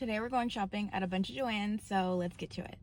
Today we're going shopping at a bunch of Joann, so let's get to it.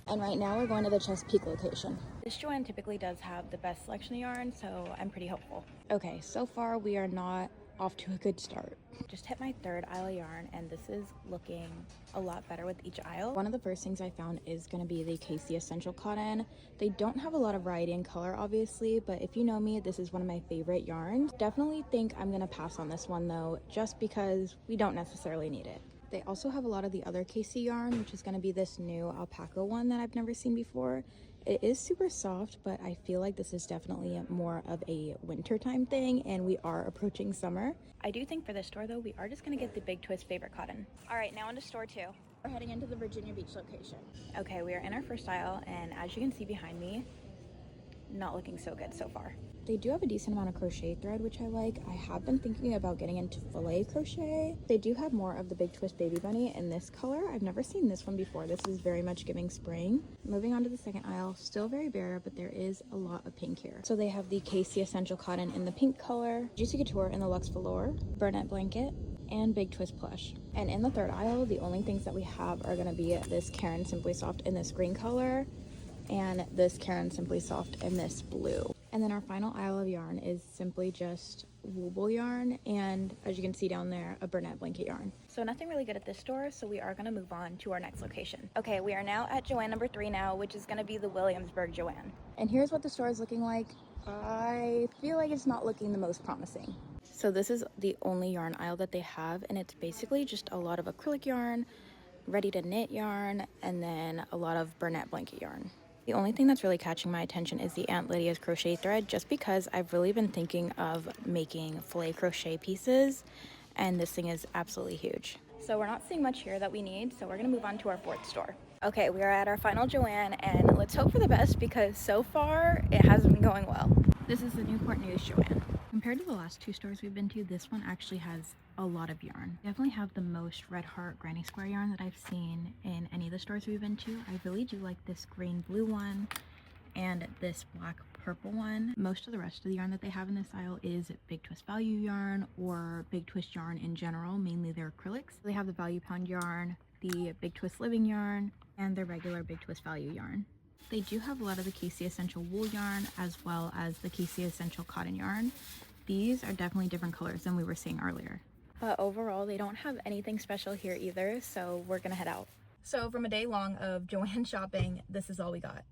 And right now we're going to the Chesapeake location. This Joann typically does have the best selection of yarn, so I'm pretty hopeful. Okay, so far we are not off to a good start. Just hit my third aisle of yarn, and this is looking a lot better with each aisle. One of the first things I found is going to be the Casey Essential Cotton. They don't have a lot of variety in color, obviously, but if you know me, this is one of my favorite yarns. Definitely think I'm going to pass on this one though, just because we don't necessarily need it. They also have a lot of the other Casey yarn, which is going to be this new alpaca one that I've never seen before. It is super soft, but I feel like this is definitely more of a wintertime thing, and we are approaching summer. I do think for this store though, we are just gonna get the Big Twist favorite cotton. All right, now into store 2. We're heading into the Virginia Beach location. Okay, we are in our first aisle, and as you can see behind me, not looking so good so far. They do have a decent amount of crochet thread, which I like. I have been thinking about getting into filet crochet. They do have more of the Big Twist Baby Bunny in this color. I've never seen this one before. This is very much giving spring. Moving on to the second aisle, still very bare, but there is a lot of pink here. So they have the Casey Essential Cotton in the pink color, Juicy Couture in the Luxe Velour, Burnette Blanket, and Big Twist Plush. And in the third aisle, the only things that we have are gonna be this Caron Simply Soft in this green color, and this Caron Simply Soft in this blue. And then our final aisle of yarn is simply just Wool yarn, and as you can see down there, a Burnette Blanket yarn. So nothing really good at this store, so we are gonna move on to our next location. Okay, we are now at Joann number 3 now, which is gonna be the Williamsburg Joann. And here's what the store is looking like. I feel like it's not looking the most promising. So this is the only yarn aisle that they have, and it's basically just a lot of acrylic yarn, ready to knit yarn, and then a lot of Burnette Blanket yarn. The only thing that's really catching my attention is the Aunt Lydia's crochet thread, just because I've really been thinking of making filet crochet pieces, and this thing is absolutely huge. So we're not seeing much here that we need, so we're gonna move on to our 4th store. Okay, we are at our final Joann, and let's hope for the best because so far it hasn't been going well. This is the Newport News Joann. Compared to the last 2 stores we've been to, this one actually has a lot of yarn. Definitely have the most Red Heart Granny Square yarn that I've seen in any of the stores we've been to. I really do like this green blue one and this black purple one. Most of the rest of the yarn that they have in this aisle is Big Twist Value yarn or Big Twist yarn in general, mainly their acrylics. They have the Value Pound yarn, the Big Twist Living yarn, and their regular Big Twist Value yarn. They do have a lot of the Casey Essential Wool yarn as well as the Casey Essential Cotton yarn. These are definitely different colors than we were seeing earlier. But overall, they don't have anything special here either, so we're gonna head out. So from a day long of Joann shopping, this is all we got.